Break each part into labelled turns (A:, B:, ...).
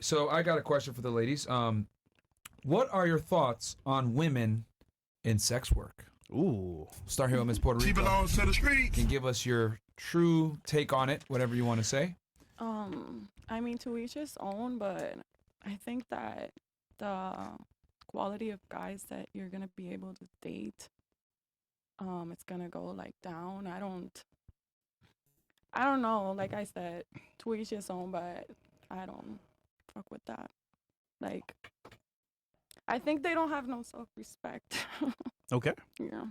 A: So I got a question for the ladies. What are your thoughts on women in sex work?
B: Ooh.
A: Start here with Miss Puerto Rico.
C: She belongs to the streets.
A: Can give us your true take on it, whatever you want to say.
D: I mean, to each his own, but I think that the quality of guys that you're gonna be able to date, it's gonna go like down. I don't know. Like I said, to each his own, but I don't fuck with that. Like, I think they don't have no self-respect.
B: Okay.
D: Yeah.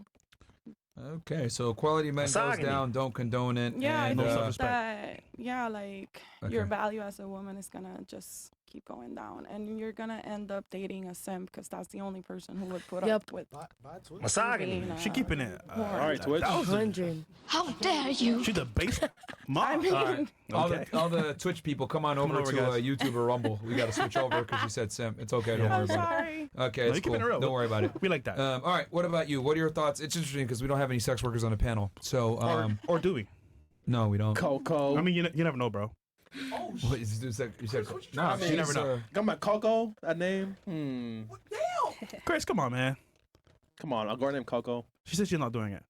A: Okay, so quality men goes down, don't condone it.
D: Yeah,
A: and,
D: I think
B: self-respect.
D: that, like,
A: Okay.
D: your value as a woman is gonna just keep going down. And you're gonna end up dating a simp because that's the only person who would put up with
B: Misogyny.
D: being,
B: She keeping it.
D: whore.
E: All right, Twitch.
F: 100.
G: How dare you?
B: She's the base mom.
D: I mean,
A: All right. All the Twitch people, come on over
B: over,
A: to
B: guys.
A: YouTube or Rumble. We got to switch over because you said simp. It's okay. Don't worry
D: I'm
A: about
D: sorry.
A: it. Okay,
B: No,
A: it's
B: you keep
A: cool.
B: it real.
A: Don't worry about it.
B: We like that.
A: All right. What about you? What are your thoughts? It's interesting because we don't have any sex workers on the panel. So,
B: or do we?
A: no, we don't.
E: Coco.
B: I mean, you never know, bro.
A: What, you said
B: Nah, you never know.
E: Got my Coco, that name?
B: Chris, come on, man.
E: Come on, a girl named Coco.
B: She said she's not doing it.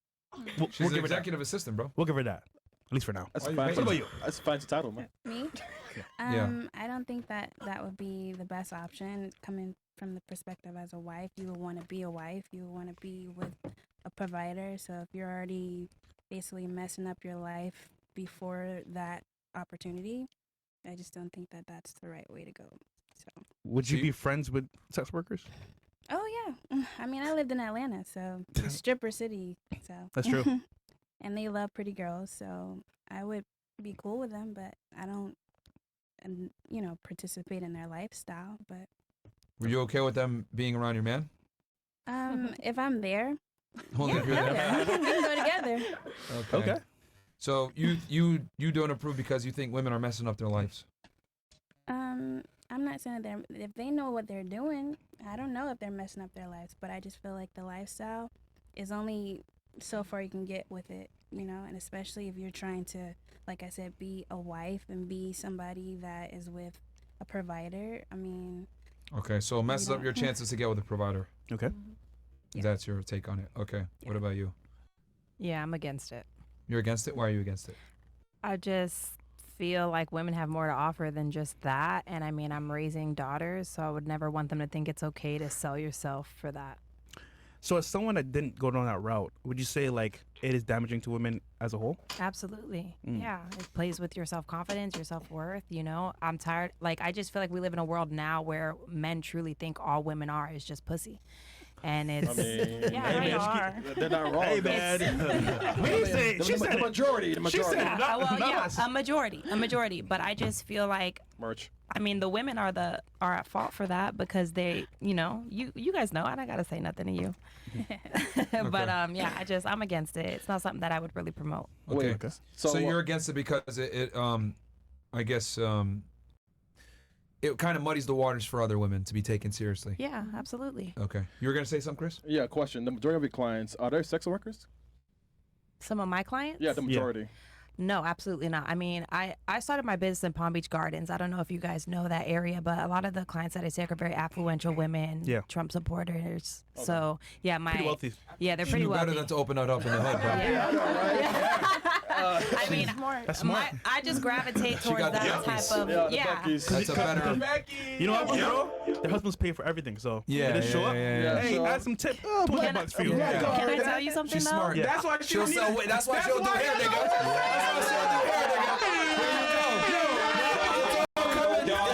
B: We'll
A: She's an
B: give her that.
A: executive assistant, bro.
B: We'll give her that. At least for now.
E: That's
A: Why
E: a
A: you
E: fancy.
A: hating?
B: What about you?
E: That's a fancy title, man.
F: Me?
A: Yeah.
F: I don't think that would be the best option coming from the perspective as a wife. You would want to be a wife. You would want to be with a provider. So if you're already basically messing up your life before that opportunity, I just don't think that that's the right way to go. So.
B: Would you be friends with sex workers?
F: Oh yeah, I mean I lived in Atlanta, so it's a stripper city. So
B: That's true.
F: and they love pretty girls, so I would be cool with them, but I don't, participate in their lifestyle. But
A: Were you okay with them being around your man?
F: if I'm there,
A: Only if you're
F: yeah,
A: there.
F: we can go together.
A: Okay. So you don't approve because you think women are messing up their lives.
F: I'm not saying that if they know what they're doing, I don't know if they're messing up their lives, but I just feel like the lifestyle is only so far you can get with it, and especially if you're trying to, like I said, be a wife and be somebody that is with a provider. I mean.
A: Okay, so it messes up your chances to get with a provider.
B: Okay.
F: Yeah.
A: That's your take on it. Okay.
F: Yeah.
A: What about you?
H: Yeah, I'm against it.
A: You're against it? Why are you against it?
H: I just feel like women have more to offer than just that. And I mean, I'm raising daughters, so I would never want them to think it's okay to sell yourself for that.
B: So as someone that didn't go down that route, would you say like it is damaging to women as a whole?
H: Absolutely. Yeah. It plays with your self-confidence, your self-worth. I'm tired. Like, I just feel like we live in a world now where men truly think all women are is just pussy. And it's, yeah, they are.
E: They're not wrong.
B: Hey, man. She said
E: the majority. The majority.
H: A majority. But I just feel like,
E: Merch.
H: I mean, the women are at fault for that because they, you guys know, and I gotta say nothing to you. But I'm against it. It's not something that I would really promote.
A: Okay.
E: Okay.
A: So you're against it because it I guess it kind of muddies the waters for other women to be taken seriously.
H: Yeah, absolutely.
A: Okay. You were gonna say something, Chris?
E: Yeah, question. The majority of your clients, are they sex workers?
H: Some of my clients?
E: Yeah, the majority.
H: No, absolutely not. I mean, I started my business in Palm Beach Gardens. I don't know if you guys know that area, but a lot of the clients that I take are very affluential women, Trump supporters. Okay. So, yeah,
B: pretty wealthy.
H: Yeah, they're pretty wealthy.
A: Better than to open it up in the hood, bro.
H: I mean, that's smart. I just gravitate towards that type of,
A: That's a better.
B: You know what, bro? Their husbands pay for everything, so
A: Yeah,
B: show up.
A: yeah.
B: Hey, add some tip. $20 for you.
H: Can I tell you something
A: She's
H: though?
A: smart.
B: Yeah.
A: That's why she'll sell. That's why she'll do hair, nigga.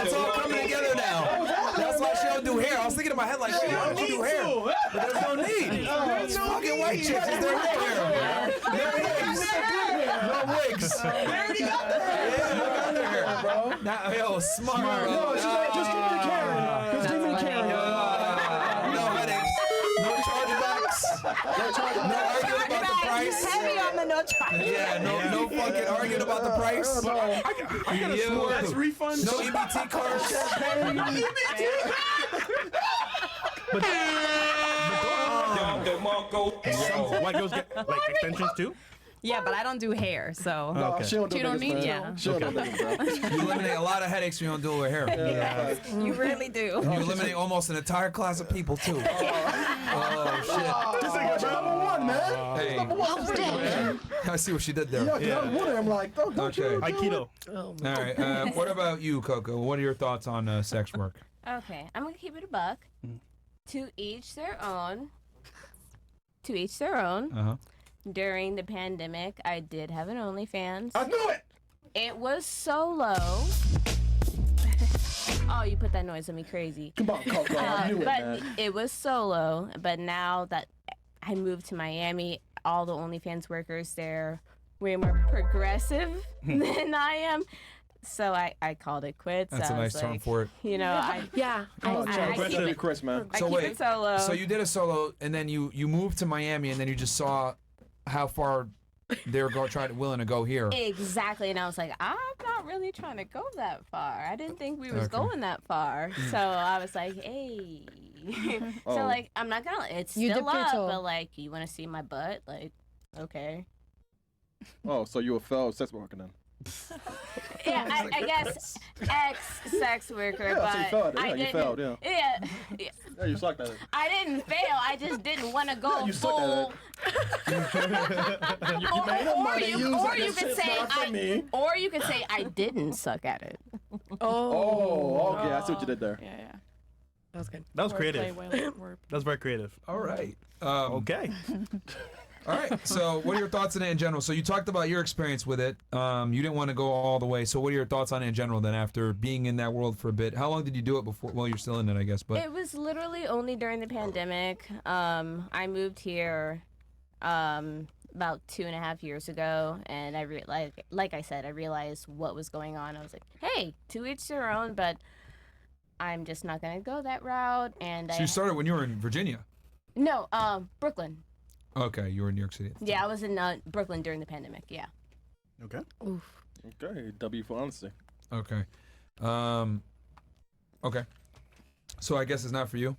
A: It's all coming together now. That's why she don't do hair. I was thinking in my head like, shit, I don't do hair, but there's no need. It's fucking white chicks. Is there hair? No wigs.
E: already got the hair.
A: Yeah, I got the hair, bro. Now, yo, smart, bro.
I: No, she's like, just give me the Karen. Just give me the Karen.
A: No headaches. No chargebacks. No arguing about the price.
H: Heavy on the no charge.
A: Yeah, no fucking arguing about the price.
B: I got a small ass refund.
A: No EBT cards.
B: White girls get like extensions too.
H: Yeah, but I don't do hair, so.
E: No,
B: Okay.
E: she don't do
D: You don't
E: niggas,
D: need
E: man.
H: to.
E: She don't do niggas, bro.
A: You eliminate a lot of headaches when you don't do it with hair.
H: Yes, you really do.
A: And you eliminate almost an entire class of people too. Oh
I: This nigga's number one, man.
A: shit! Hey,
I: Number one. This nigga, man.
A: I see what she did there.
I: Yeah, 'cause I was wondering, I'm like, don't
A: Okay.
I: you do
B: Aikido.
I: it?
A: All right. What about you, Coco? What are your thoughts on sex work?
C: Okay, I'm gonna keep it a buck. To each their own. To each their own.
A: Uh-huh.
C: During the pandemic, I did have an OnlyFans.
I: I knew it.
C: It was solo. Oh, you put that noise on me crazy.
I: Come on, Coco. I knew it,
C: But
I: man.
C: it was solo. But now that I moved to Miami, all the OnlyFans workers there way more progressive than I am. So I called it quits.
A: That's a
C: I was
A: nice term
C: like,
A: for it.
C: You know, I
E: Aggressive
C: keep
E: be
C: it,
E: Chris, man.
C: I
A: So
C: keep
A: wait,
C: it solo.
A: So you did a solo, and then you moved to Miami, and then you just saw how far they were willing to go here.
C: Exactly, and I was like, I'm not really trying to go that far. I didn't think we was
A: Okay.
C: going that far. So I was like, hey. So
E: Oh.
C: like, I'm not gonna. It's
G: You
C: still
G: dipped your
C: up,
G: toe.
C: but like, you want to see my butt? Like, okay.
E: Oh, so you a fellow sex worker then?
C: Yeah, I guess ex-sex worker,
E: Yeah,
C: but
E: so you failed.
C: I
E: Yeah, you
C: didn't.
E: failed, yeah.
C: Yeah,
E: Yeah, you sucked at it.
C: I didn't fail. I just didn't want to go
E: You sucked at
C: full.
I: You made a money. You was
C: or
I: like,
C: you
I: this
C: could
I: shit's
C: say
I: not for me.
C: or you could say I didn't suck at it.
E: Oh, okay. I see what you did there.
D: Yeah, yeah.
G: That was good.
B: That was
D: Wordplay,
B: creative.
D: word.
B: That was very creative.
A: All right.
B: Okay.
A: All right. So, what are your thoughts on it in general? So, you talked about your experience with it. You didn't want to go all the way. So, what are your thoughts on it in general? Then, after being in that world for a bit, how long did you do it before? Well, you're still in it, I guess. But
C: It was literally only during the pandemic. I moved here about 2.5 years ago, and I like I said, I realized what was going on. I was like, hey, to each their own, but I'm just not gonna go that route. And
A: so you started when you were in Virginia.
C: no, Brooklyn.
A: Okay, you were in New York City.
C: Yeah, I was in Brooklyn during the pandemic. Yeah.
B: Okay.
E: Okay, W for honesty.
A: Okay. Okay. So I guess it's not for you.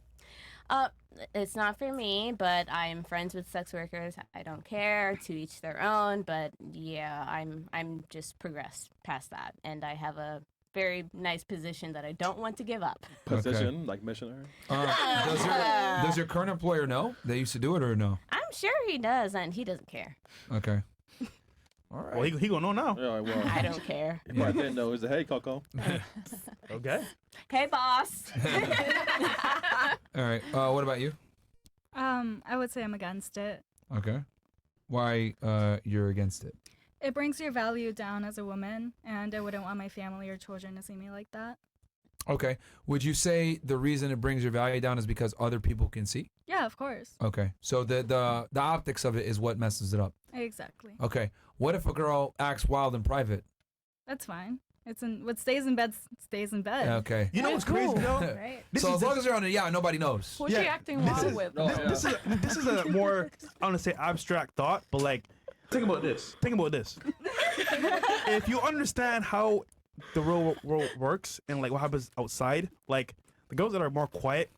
C: It's not for me, but I'm friends with sex workers. I don't care. To each their own. But yeah, I'm just progressed past that, and I have a very nice position that I don't want to give up.
E: Position, like missionary.
A: Does your current employer know they used to do it or no?
C: I'm sure he does, and he doesn't care.
A: Okay. All right.
B: Well, he gonna know now.
E: Yeah, well.
C: I don't care.
E: He probably didn't know. He said, hey, Coco.
B: Okay.
C: Hey, boss.
A: All right. What about you?
J: I would say I'm against it.
A: Okay. Why you're against it?
J: It brings your value down as a woman, and I wouldn't want my family or children to see me like that.
A: Okay. Would you say the reason it brings your value down is because other people can see?
J: Yeah, of course.
A: Okay. So the optics of it is what messes it up.
J: Exactly.
A: Okay. What if a girl acts wild in private?
J: That's fine. It's in what stays in bed stays in bed.
A: Okay.
B: You know what's crazy though?
J: Right.
A: So as long as you're on the yacht, nobody knows.
D: Who's she acting wild with?
B: This is a more, I want to say, abstract thought, but like, think about this. If you understand how the real world works and like what happens outside, like the girls that are more quiet,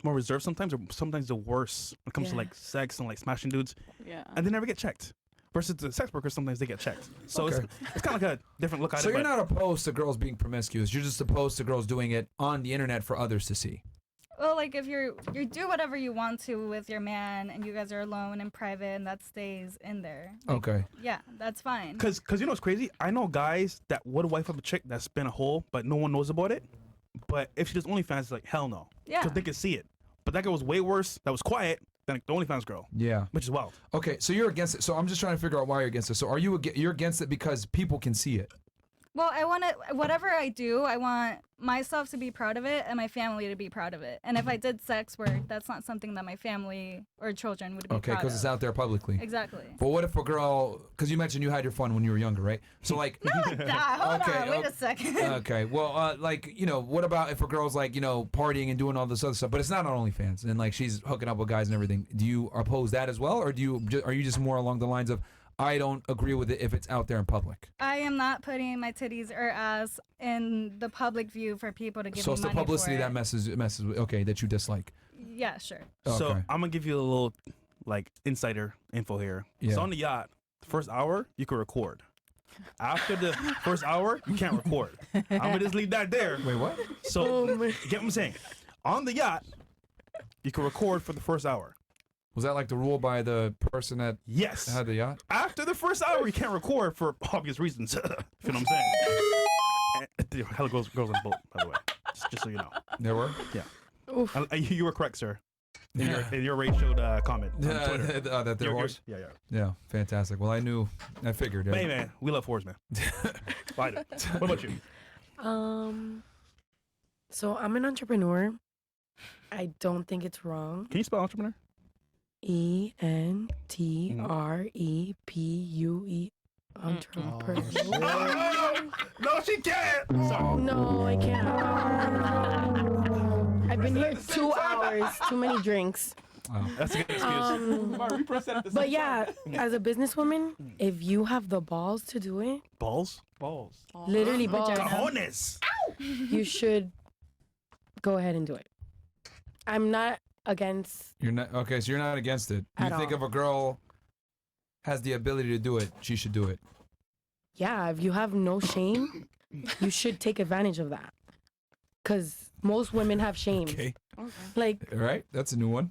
B: more reserved sometimes, are sometimes the worst when it comes to like sex and like smashing dudes,
D: Yeah.
B: and they never get checked. Versus the sex workers, sometimes they get checked. So
A: Okay.
B: it's kind of like a different look at
A: So
B: it.
A: you're
B: but-
A: not opposed to girls being promiscuous. You're just opposed to girls doing it on the internet for others to see.
J: Well, like if you do whatever you want to with your man, and you guys are alone and private, and that stays in there.
A: Okay.
J: Yeah, that's fine.
B: Cause you know what's crazy? I know guys that would wife up a chick that's been a hole, but no one knows about it. But if she does OnlyFans, it's like hell no.
J: Yeah.
B: Because they can see it. But that girl was way worse. That was quiet than the OnlyFans girl,
A: Yeah.
B: which is wild.
A: Okay. So you're against it. So I'm just trying to figure out why you're against it. So are you you're against it because people can see it?
J: Well, I want to, whatever I do, I want myself to be proud of it and my family to be proud of it. And if I did sex work, that's not something that my family or children would be
A: Okay,
J: proud
A: because
J: of.
A: it's out there publicly.
J: Exactly.
A: But what if a girl? Because you mentioned you had your fun when you were younger, right? So like.
J: Hold
A: Okay,
J: on, wait a second.
A: Okay. Well, like what about if a girl's like partying and doing all this other stuff, but it's not on OnlyFans and like she's hooking up with guys and everything? Do you oppose that as well, or are you just more along the lines of I don't agree with it if it's out there in public?
J: I am not putting my titties or ass in the public view for people to give
A: So
J: me
A: it's the
J: money
A: publicity
J: for
A: that
J: it.
A: messes with, okay, that you dislike.
J: Yeah, sure.
B: So
A: Okay.
B: I'm gonna give you a little like insider info here.
A: Yeah.
B: So on the yacht, First hour, you can record. After the first hour, you can't record. I'm gonna just leave that there.
G: Wait, what?
B: So, get what I'm saying? On the yacht, you can record for the first hour.
G: Was that like the rule by the person that
B: Yes.
G: had the yacht?
B: After the first hour, you can't record for obvious reasons. You know what I'm saying? Hella girls on the boat, by the way. Just so you know.
G: There were?
B: Yeah. You were correct, sir. In your racial comment on Twitter.
G: That there was?
B: Yeah.
G: Yeah, fantastic. Well, I figured.
B: But hey, man, we love whores, man. I do. What about you?
K: So I'm an entrepreneur. I don't think it's wrong.
B: Can you spell entrepreneur?
K: ENTREPUE. Entrepreneur.
B: No, she can't. Sorry.
K: No, I can't. I've been here 2 hours. Too many drinks.
G: Oh.
B: That's a good excuse.
K: But yeah, as a businesswoman, if you have the balls to do it,
B: Balls?
K: literally balls,
B: Cojones.
K: you should go ahead and do it. I'm not against.
G: You're not okay. So you're not against it. You
K: At
G: think
K: all.
G: if a girl has the ability to do it, she should do it.
K: Yeah, if you have no shame, you should take advantage of that. Because most women have shame.
G: Okay.
K: Like,
G: All right. That's a new one.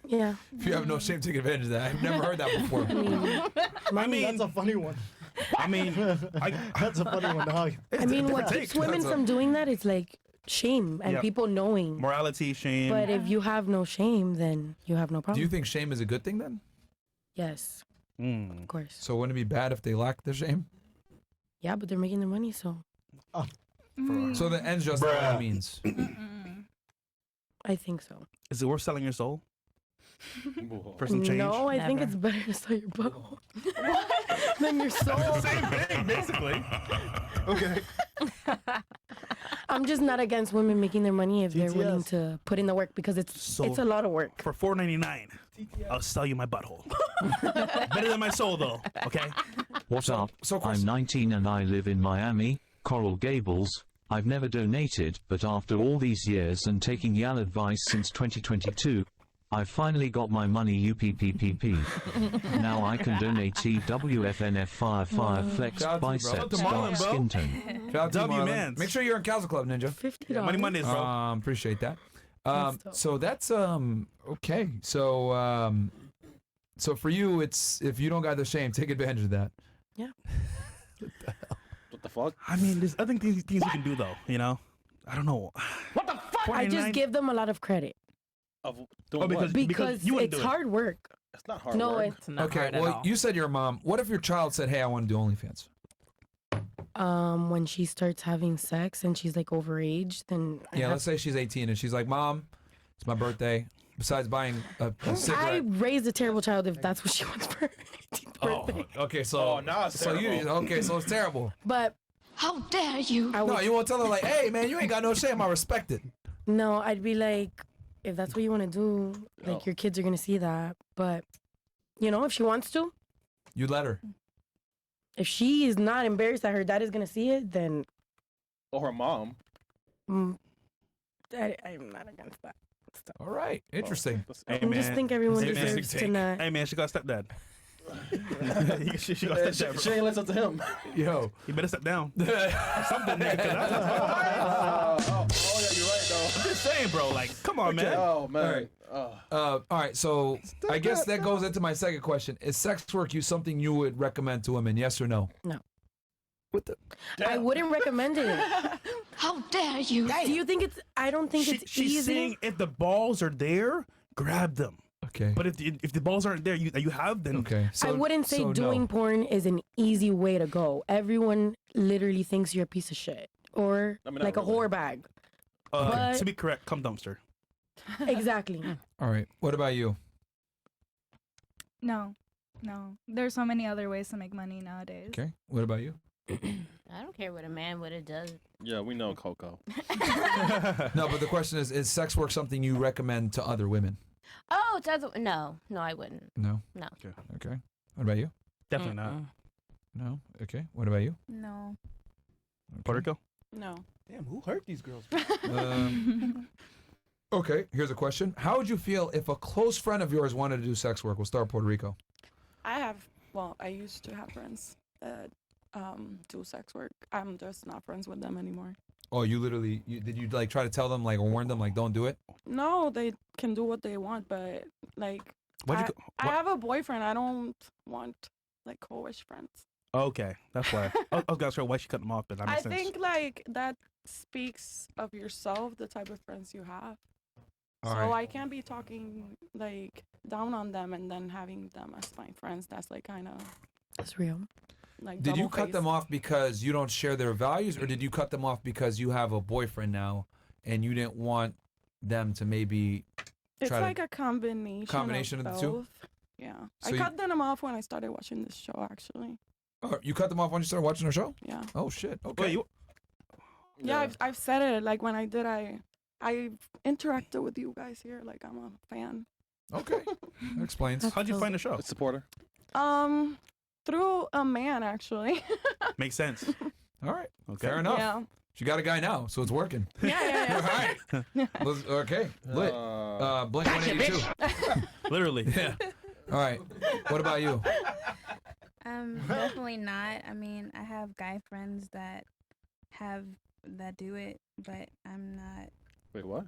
K: yeah.
G: If you have no shame, take advantage of that. I've never heard that before.
K: I mean,
I: That's a funny one.
B: That's
I: a funny one, dog.
K: I mean, what keeps women from doing that is like shame and
B: Yeah.
K: people knowing.
B: Morality, shame.
K: But if you have no shame, then you have no problem.
G: Do you think shame is a good thing then?
K: Yes, of course.
G: So wouldn't it be bad if they lack the shame?
K: Yeah, but they're making their money, so.
G: So the ends justify
B: Bruh.
G: the means.
K: I think so.
B: Is it worth selling your soul for some change?
K: No, I think it's better to sell your butthole than your soul.
B: Same thing, basically. Okay.
K: I'm just not against women making their money if they're willing to put in the work because it's a lot of work.
B: For $4.99, I'll sell you my butthole. Better than my soul, though. Okay.
L: What's up? I'm 19 and I live in Miami, Coral Gables. I've never donated, but after all these years and taking y'all advice since 2022, I finally got my money UPPPP. Now I can donate TWFNF Fire Flex
G: Shout out to you, bro.
L: Biceps
G: Shout out to Marlon,
L: Dark
G: bro.
L: Skin Tone.
G: Shout out to you,
B: W
G: Marlon.
B: Mans.
G: Make sure you're in Council Club, Ninja.
K: $50.
B: Money Mondays, bro.
G: Appreciate that.
K: That's dope.
G: So that's okay. So for you, it's if you don't got the shame, take advantage of that.
K: Yeah.
E: What the fuck?
B: I mean, there's other things you can do, though. You know, I don't know.
E: What the fuck?
K: I just give them a lot of credit
E: Of doing what?
K: because
B: you wouldn't
K: it's
B: do it.
K: hard work.
E: It's not hard
K: No,
E: work.
K: it's
G: Okay. Well, you said you're a mom. What if your child said, "Hey, I want to do OnlyFans"?
K: when she starts having sex and she's like overage, then
G: Yeah. Let's say she's 18 and she's like, "Mom, it's my birthday. Besides buying a
K: I
G: cigarette."
K: raised a terrible child if that's what she wants for her 18th birthday.
G: Okay. So.
E: now it's
G: so you.
E: terrible.
G: Okay. So it's terrible.
K: But
F: How dare you?
G: No, you won't tell her like, "Hey, man, you ain't got no shame. I respect it."
K: no, I'd be like, if that's what you want to do, like your kids are gonna see that. But you know, if she wants to,
G: You let her.
K: if she is not embarrassed that her dad is gonna see it, then
E: Or her mom.
K: I'm not against that.
G: All right. Interesting.
B: Hey,
K: I just think everyone
B: Hey, man.
K: deserves to not.
B: Hey, man, she got a stepdad. she got a stepdad.
E: She ain't listen to him.
G: Yo.
B: You better step down. Something, nigga. 'Cause
E: Yeah, you're right, though.
B: I'm just saying, bro. Like, come on, man.
E: Oh, man.
G: All right. All right, so I guess that goes into my second question. Is sex work something you would recommend to women, yes or no?
K: No.
G: What the?
K: I wouldn't recommend it.
F: How dare you?
K: Do you think it's? I don't think it's
B: She's
K: easy.
B: saying if the balls are there, grab them.
G: Okay.
B: But if the balls aren't there, you have them.
G: Okay.
K: I wouldn't say doing porn is an easy way to go. Everyone literally thinks you're a piece of shit or
E: I mean,
K: like
E: not
K: a
E: really.
K: whore bag.
B: To be correct, come dumpster.
K: Exactly.
G: All right. What about you?
J: No. There's so many other ways to make money nowadays.
G: Okay. What about you?
C: I don't care what a man would have done.
E: Yeah, we know Coco.
G: No, but the question is sex work something you recommend to other women?
C: Oh, no, I wouldn't.
G: No.
C: No.
G: Okay. What about you?
B: Definitely not.
G: No. Okay. What about you?
J: No.
B: Puerto Rico?
D: No.
I: Damn, who hurt these girls?
G: Okay. Here's a question. How would you feel if a close friend of yours wanted to do sex work? We'll start with Puerto Rico.
D: I have well, I used to have friends that do sex work. I'm just not friends with them anymore.
G: Oh, you literally, did you like try to tell them like or warn them like don't do it?
D: No, they can do what they want, but like I have a boyfriend. I don't want like co-ish friends.
B: Okay, that's why. I was gonna say why she cut them off, but that makes sense.
D: I think like that speaks of yourself, the type of friends you have.
G: All
D: So
G: right.
D: I can't be talking like down on them and then having them as my friends. That's like kind of
K: That's real.
D: like.
G: Did you
D: double
G: cut
D: face.
G: them off because you don't share their values, or did you cut them off because you have a boyfriend now and you didn't want them to maybe
D: It's
G: try
D: like
G: to
D: a combination
G: of the
D: both.
G: two?
D: Yeah,
G: So
D: I
G: you-
D: cut them off when I started watching this show. Actually,
G: Oh, you cut them off when you started watching our show?
D: yeah.
G: Oh shit. Okay.
B: Wait, you,
D: Yeah, I've said it. Like when I did, I interacted with you guys here. Like I'm a fan.
G: Okay. That explains.
B: how'd you find the show?
E: Supporter.
D: Through a man actually.
B: Makes sense.
G: All right.
B: Okay.
G: Fair enough.
D: Yeah.
G: She got a guy now, so it's working.
D: Yeah.
G: All right. Okay. Lit. Blink 182.
B: Literally.
G: Yeah. All right. What about you?
F: Definitely not. I mean, I have guy friends that do it, but I'm not.
E: Wait, what?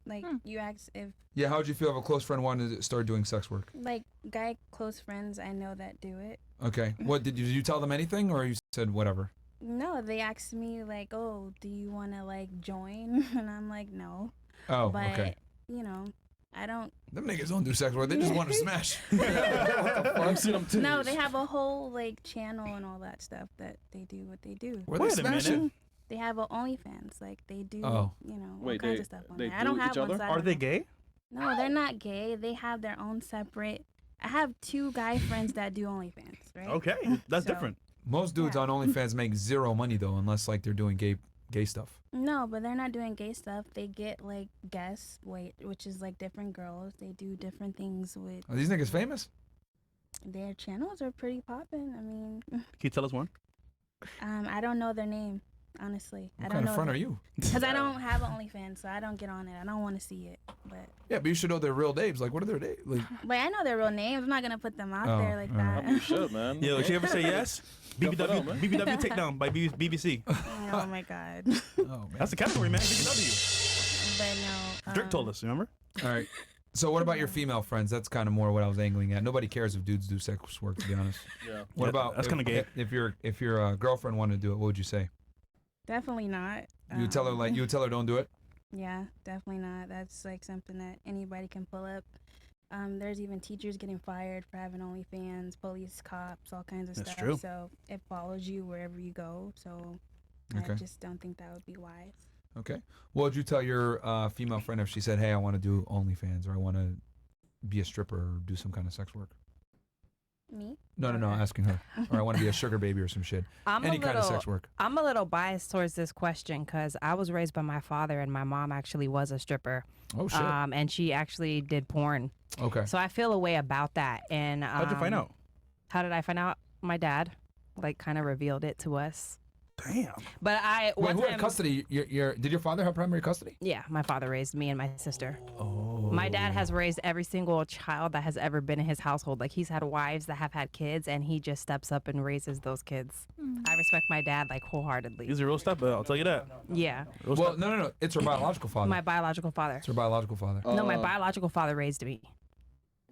F: Like you asked if
G: Yeah. How would you feel if a close friend wanted to start doing sex work?
F: like guy close friends I know that do it.
G: Okay. What did you tell them anything, or you said whatever?
F: No, they asked me like, "Oh, do you want to like join?" And I'm like, "No."
G: Oh,
F: but,
G: okay.
F: you know, I don't.
G: Them niggas don't do sex work. They just want to smash.
E: I've seen them too.
F: No, they have a whole like channel and all that stuff that they do what they do.
G: Where they
B: Wait a minute.
G: smashing?
F: They have a OnlyFans, like they do,
G: Oh.
F: you know, all
E: Wait,
F: kinds
E: they-
F: of stuff on
E: they
F: there. I don't
E: do
F: have
E: each
F: one.
E: other?
F: So I
B: Are
F: don't
B: they
F: know.
B: gay?
F: No, they're not gay. They have their own separate. I have 2 guy friends that do OnlyFans, right?
B: Okay, that's
F: So-
B: different.
G: Most dudes
F: Yeah.
G: on OnlyFans make zero money though, unless like they're doing gay stuff.
F: No, but they're not doing gay stuff. They get like guests, which is like different girls. They do different things with
G: Are these niggas famous?
F: their channels. Are pretty popping. I mean,
B: Can you tell us one?
F: I don't know their name, honestly. I
G: What
F: don't
G: kind
F: know
G: of friend are you?
F: Because I don't have an OnlyFans, so I don't get on it. I don't want to see it, but
G: Yeah, but you should know their real names. Like, what are their names? Like,
F: I know their real names. I'm not gonna put them out
G: Oh,
F: there like
G: all
F: that.
E: You should, man.
B: Yeah, did she ever say yes?
E: Good for them, man.
B: BBW Takedown by BBC.
F: Oh my god.
G: oh man.
B: That's the category, man. BBW.
F: But no.
B: Drake told us, remember?
G: All right. So what about your female friends? That's kind of more what I was angling at. Nobody cares if dudes do sex work, to be honest.
E: Yeah.
G: What
B: Yeah,
G: about
B: that's kinda gay.
G: If your girlfriend wanted to do it, what would you say?
F: Definitely not.
G: You would tell her like you would tell her don't do it.
F: Yeah, definitely not. That's like something that anybody can pull up. There's even teachers getting fired for having OnlyFans, police, cops, all kinds of
B: That's
F: stuff.
B: true.
F: So it follows you wherever you go. So
G: Okay.
F: I just don't think that would be wise.
G: Okay. What would you tell your female friend if she said, "Hey, I want to do OnlyFans or I want to be a stripper or do some kind of sex work"?
F: Me?
G: No, asking her. Or I want to be a sugar baby or some shit. Any kind of sex work.
H: I'm a little biased towards this question because I was raised by my father and my mom actually was a stripper.
G: Oh shit.
H: And she actually did porn.
G: Okay.
H: So I feel a way about that. And
B: How'd you find out?
H: How did I find out? My dad, like, kind of revealed it to us.
B: Damn.
H: But
G: Wait,
H: one
G: who had
H: time-
G: custody? Did your father have primary custody?
H: Yeah, my father raised me and my sister.
G: Oh.
H: My dad has raised every single child that has ever been in his household. Like, he's had wives that have had kids, and he just steps up and raises those kids. I respect my dad, like, wholeheartedly.
B: He's a real stepper, I'll tell you that.
H: Yeah.
G: Well, no. It's her biological father.
H: My biological father.
G: It's her biological father.
H: No, my biological father raised me.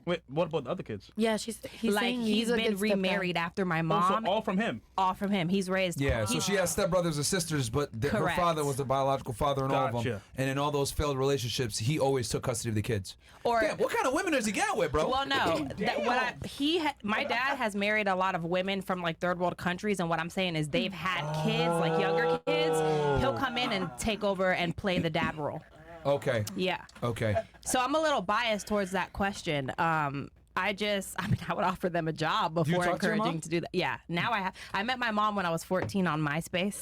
B: Wait, what about the other kids?
K: Yeah, he's
H: Like,
K: saying
H: he's
K: a
H: been
K: good step
H: remarried
K: back.
H: after my
B: Oh,
H: mom.
B: so all from him?
H: All from him. He's raised.
G: Yeah, so she has stepbrothers and sisters, but her
H: Correct.
G: father was the biological father in all of them.
B: Gotcha.
G: And in all those failed relationships, he always took custody of the kids.
H: Or
G: Damn, what kind of women does he get with, bro?
H: Well, no. My dad has married a lot of women from like third world countries, and what I'm saying is they've had kids, like younger kids. He'll come in and take over and play the dad role.
G: Okay.
H: Yeah.
G: Okay.
H: So I'm a little biased towards that question. I would offer them a job
G: you
H: before
G: talk to your mom?
H: encouraging to do that. Yeah. Now I met my mom when I was 14 on MySpace.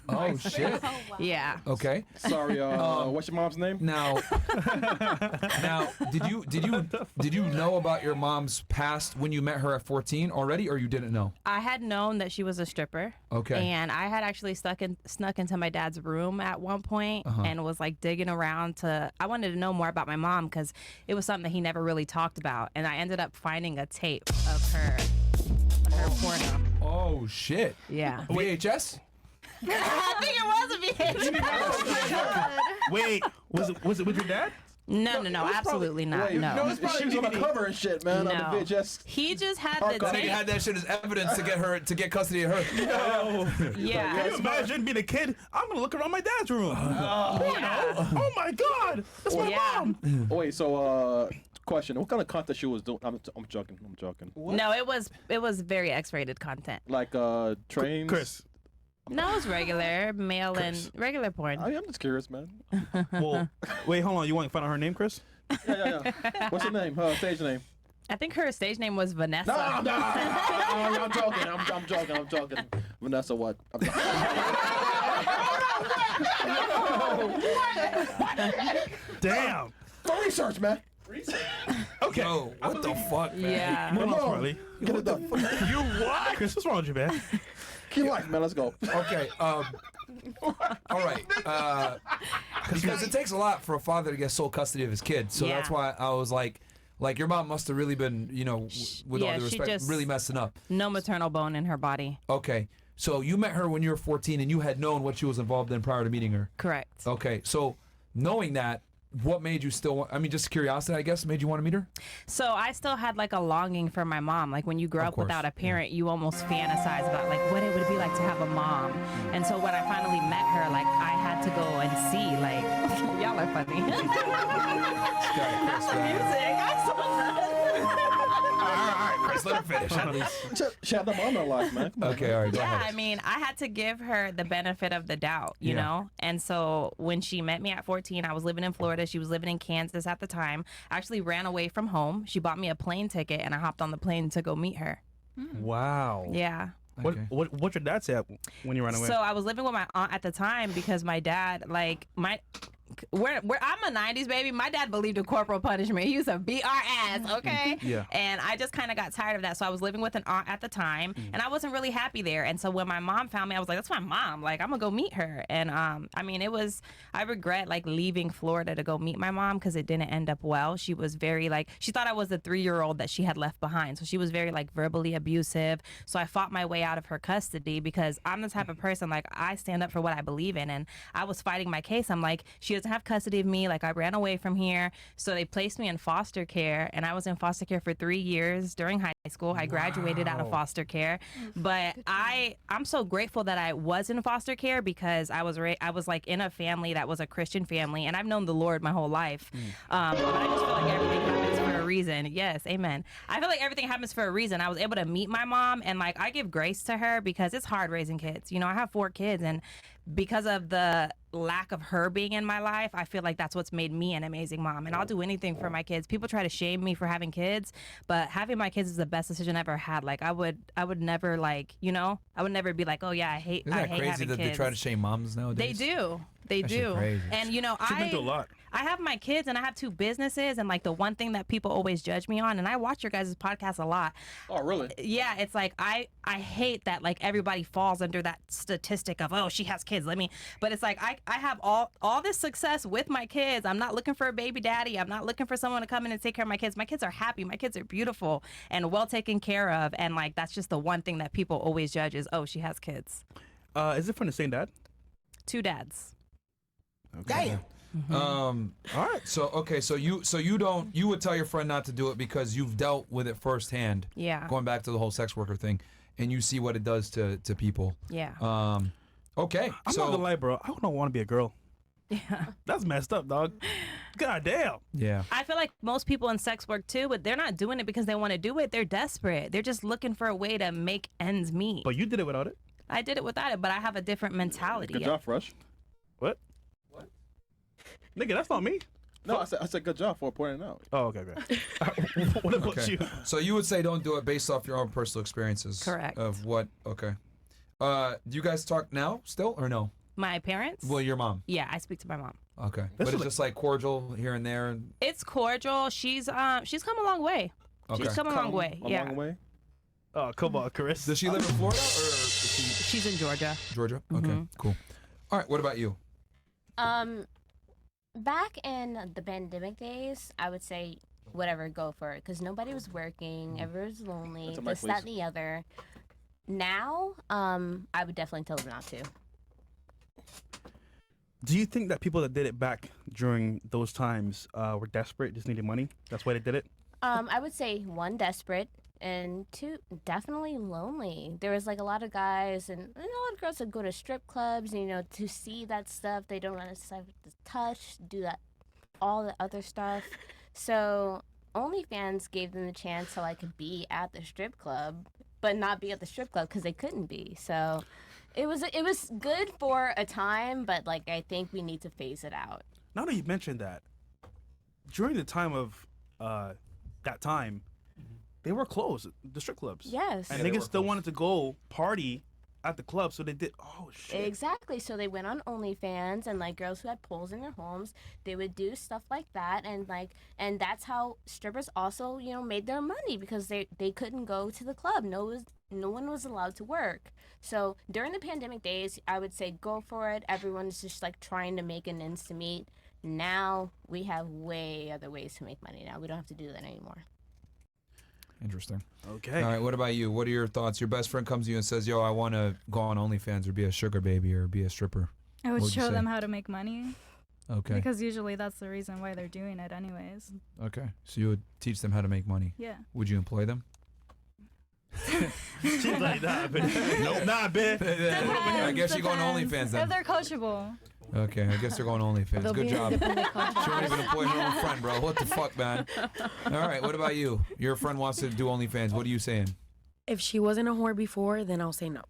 G: Oh shit.
H: Yeah.
G: Okay.
E: Sorry, what's your mom's name?
G: Now, did you know about your mom's past when you met her at 14 already, or you didn't know?
H: I had known that she was a stripper.
G: Okay.
H: And I had actually snuck into my dad's room at one point and was like digging around I wanted to know more about my mom because it was something that he never really talked about. And I ended up finding a tape of her her porno.
G: Oh shit.
H: Yeah.
G: VHS?
H: I think it was a VHS.
B: Wait, was it with your dad?
H: No, absolutely not.
E: Wait,
H: No.
E: she was on the cover and shit, man. On
H: No.
E: the VHS.
H: He just had
E: Hard
H: the
E: copy.
G: Nigga
H: tape.
G: had that shit as evidence to get custody of her.
B: No.
H: Yeah.
B: Can you imagine being a kid? I'm gonna look around my dad's room.
H: Yeah.
B: Oh my god, that's my
H: Yeah.
B: mom.
E: Oh, wait, so question: what kind of content she was doing? I'm joking.
H: No, it was very X-rated content.
E: Like trains.
B: Chris.
H: No, it was regular male and regular porn.
E: I'm just curious, man.
B: Well, wait, hold on. You want to find out her name, Chris?
E: Yeah. What's her name? Her stage name?
H: I think her stage name was Vanessa.
E: No, I'm joking. Vanessa, what?
B: Damn.
E: For research, man.
B: Okay.
G: Yo, what the fuck, man?
H: Yeah.
B: Hold on, Charlie.
E: Get it done.
B: You what? Chris, what's wrong with you, man?
E: Keep life, man. Let's go.
G: Okay. All right. Because it takes a lot for a father to get sole custody of his kid. So that's
H: Yeah.
G: why I was like your mom must have really been, with all
H: Yeah,
G: due
H: she
G: respect,
H: just-
G: really messing up.
H: No maternal bone in her body.
G: Okay. So you met her when you were 14 and you had known what she was involved in prior to meeting her.
H: Correct.
G: Okay. So knowing that, what made you still want, just curiosity, I guess, made you want to meet her?
H: So I still had like a longing for my mom. Like when you grow
G: Of
H: up
G: course,
H: without a parent, you almost fantasize about like what it would be like to have a mom. And so when I finally met her, like I had to go and see like y'all are funny. Music. I saw that.
G: All right, Chris, let her finish at least.
E: She had the mom in her life, man.
G: Okay, all right, go
H: Yeah,
G: ahead.
H: I mean, I had to give her the benefit of the doubt, you
G: Yeah.
H: know? And so when she met me at 14, I was living in Florida. She was living in Kansas at the time. I actually ran away from home. She bought me a plane ticket, and I hopped on the plane to go meet her.
B: Wow.
H: Yeah.
B: What's your dad say when you ran away?
H: So I was living with my aunt at the time because my dad, like, I'm a 90s baby. My dad believed in corporal punishment. He used to beat our ass, okay?
B: Yeah.
H: And I just kind of got tired of that. So I was living with an aunt at the time, and I wasn't really happy there. And so when my mom found me, I was like, that's my mom. Like, I'm going to go meet her. And, I regret, like, leaving Florida to go meet my mom because it didn't end up well. She was very, like, she thought I was the 3-year-old that she had left behind. So she was very, like, verbally abusive. So I fought my way out of her custody because I'm the type of person, like, I stand up for what I believe in. And I was fighting my case. I'm like, she doesn't have custody of me. Like, I ran away from here. So they placed me in foster care, and I was in foster care for 3 years during high school. I graduated out of foster care, but I'm so grateful that I was in foster care because I was like in a family that was a Christian family, and I've known the Lord my whole life. But I just feel like everything happens for a reason. Yes, amen. I feel like everything happens for a reason. I was able to meet my mom, and like I give grace to her because it's hard raising kids. You know, I have 4 kids, and because of the lack of her being in my life, I feel like that's what's made me an amazing mom. And I'll do anything for my kids. People try to shame me for having kids, but having my kids is the best decision I ever had. Like I would never like, I would never be like, oh yeah, I hate
G: Isn't that crazy
H: having
G: that
H: kids.
G: they try to shame moms nowadays?
H: They do. They
G: That shit
H: do.
G: crazy.
H: And
B: She's been through a lot.
H: I have my kids and I have 2 businesses, and like the one thing that people always judge me on, and I watch your guys' podcast a lot.
E: Oh, really?
H: Yeah, it's like I hate that like everybody falls under that statistic of, oh, she has kids, but it's like I have all this success with my kids. I'm not looking for a baby daddy. I'm not looking for someone to come in and take care of my kids. My kids are happy. My kids are beautiful and well taken care of. And like that's just the one thing that people always judge is, oh, she has kids.
B: Is it from the same dad?
H: 2 dads.
B: Okay.
G: Mm-hmm. All right. So you would tell your friend not to do it because you've dealt with it firsthand.
H: Yeah.
G: Going back to the whole sex worker thing, and you see what it does to people.
H: Yeah.
G: Okay.
B: I'm not gonna lie, bro. I don't want to be a girl.
H: Yeah.
B: That's messed up, dog. God damn.
G: Yeah.
H: I feel like most people in sex work too, but they're not doing it because they want to do it. They're desperate. They're just looking for a way to make ends meet.
B: But you did it without it.
H: I did it without it, but I have a different mentality.
E: Good job, Fresh.
B: What? Nigga, that's not me.
E: No, I said good job for pointing it out.
B: Oh, okay. What about you?
G: So you would say don't do it based off your own personal experiences.
H: Correct.
G: Of what? Okay. Do you guys talk now still or no?
H: My parents?
G: Well, your mom.
H: Yeah, I speak to my mom.
G: Okay. But it's just like cordial here and there.
H: It's cordial. She's come a long way.
G: Okay.
H: She's come a long way.
E: A
H: Yeah.
E: long way.
B: Oh, come on, Chris.
G: Does she live in Florida or is she
H: She's in Georgia.
G: Georgia? Okay, cool. All right, what about you?
C: Back in the pandemic days, I would say whatever, go for it. Because nobody was working, everyone was lonely,
E: That's a mic,
C: this, that, and the other. Now, I would definitely tell them not to.
B: Do you think that people that did it back during those times were desperate, just needed money? That's why they did it?
C: I would say 1, desperate, and 2, definitely lonely. There was like a lot of guys and a lot of girls that go to strip clubs, and, you know, to see that stuff. They don't want to touch, do that, all the other stuff. So OnlyFans gave them the chance to like be at the strip club, but not be at the strip club because they couldn't be. So it was good for a time, but like I think we need to phase it out.
B: Now that you mentioned that, during the time of that time, they were closed, the strip clubs.
C: Yes.
B: And
C: Yeah, they
B: niggas
C: were
B: still wanted to go party at the club, so they did. Oh shit.
C: Exactly. So they went on OnlyFans, and like girls who had poles in their homes, they would do stuff like that, and that's how strippers also, you know, made their money, because they couldn't go to the club. No one was allowed to work. So during the pandemic days, I would say go for it. Everyone's just like trying to make an ends to meet. Now we have way other ways to make money. Now we don't have to do that anymore.
G: Interesting.
B: Okay.
G: All right. What about you? What are your thoughts? Your best friend comes to you and says, "Yo, I want to go on OnlyFans or be a sugar baby or be a stripper."
J: I would
G: What you
J: show
G: say?
J: them how to make money.
G: Okay.
J: Because usually that's the reason why they're doing it anyways.
G: Okay. So you would teach them how to make money.
J: Yeah.
G: Would you employ them?
B: She's like, nah, bitch. Nope, nah, bitch.
G: I guess you go on
J: Depends.
G: OnlyFans
J: If
G: then.
J: they're coachable.
G: Okay, I guess they're going OnlyFans.
K: They'll
G: Good
K: be
G: job.
K: independent
G: She won't even employ her own friend, bro. What the fuck, man? All right, what about you? Your friend wants to do OnlyFans. What are you saying?
K: If she wasn't a whore before, then I'll say no.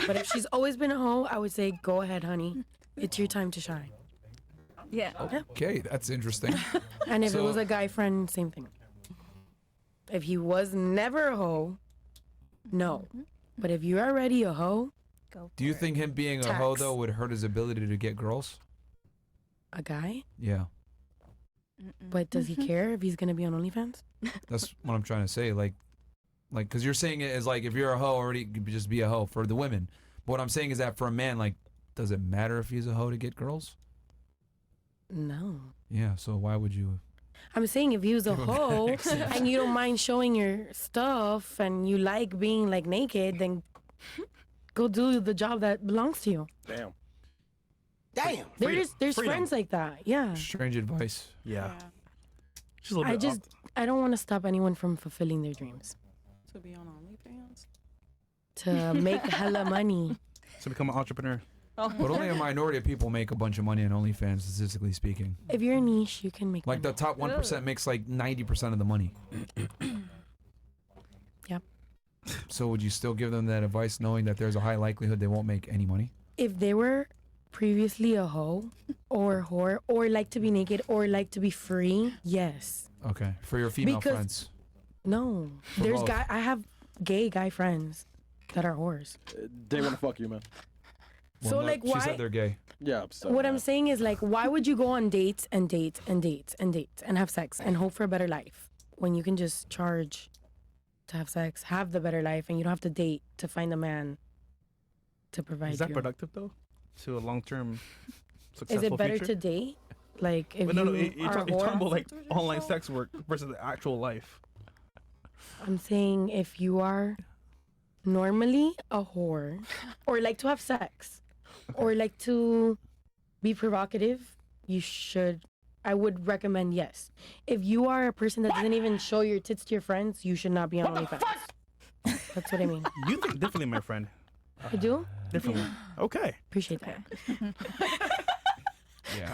K: But if she's always been a hoe, I would say go ahead, honey. It's your time to shine.
J: Yeah.
G: Okay, that's interesting.
K: And if it
G: So-
K: was a guy friend, same thing. If he was never a hoe, no. But if you're already a hoe,
C: go.
G: Do you think him being a hoe,
K: Tax.
G: though, would hurt his ability to get girls?
K: a guy,
G: Yeah,
K: but does he care if he's gonna be on OnlyFans?
G: that's what I'm trying to say. Like, because you're saying it as like if you're a hoe, already you could just be a hoe for the women. But what I'm saying is that for a man, like, does it matter if he's a hoe to get girls?
K: No.
G: Yeah, so why would you?
K: I'm saying if he was a
G: Give him
K: hoe
G: access.
K: and you don't mind showing your stuff and you like being like naked, then go do the job that belongs to you.
E: Damn.
A: Damn.
K: There's
B: Freedom.
K: friends like that. Yeah.
G: Strange advice.
B: Yeah. She's a little
K: I
B: bit
K: just I don't want to stop anyone from fulfilling their dreams.
D: To be on OnlyFans.
K: To make hella money.
B: to become an entrepreneur.
G: But only a minority of people make a bunch of money on OnlyFans, statistically speaking.
K: If you're a niche, you can make
G: Like
K: money.
G: the top 1% makes like 90% of the money.
K: Yep.
G: So would you still give them that advice knowing that there's a high likelihood they won't make any money?
K: If they were previously a hoe or a whore or like to be naked or like to be free, yes.
G: Okay. For your female
K: Because-
G: friends.
K: No.
G: For
K: There's
G: both.
K: I have gay guy friends that are whores.
E: They want to fuck you, man.
K: So,
G: no,
K: like,
G: she
K: why-
G: said they're gay.
E: Yeah, I'm sorry.
K: What I'm saying is, like, why would you go on dates and dates and dates and dates and have sex and hope for a better life when you can just charge to have sex, have the better life, and you don't have to date to find a man to provide
B: Is that
K: you?
B: productive though? To a long-term
K: Is
B: successful
K: it better
B: future?
K: to date? Like, if
B: But no,
K: you
B: you're
K: are a
B: talking
K: whore,
B: about like online sex work versus the actual life.
K: I'm saying if you are normally a whore or like to have sex or like to be provocative, you should. I would recommend yes. If you are a person that doesn't even show your tits to your friends, you should not be on OnlyFans. That's what I mean.
B: You think differently, my friend.
K: I do?
B: Differently. Okay.
K: Appreciate that.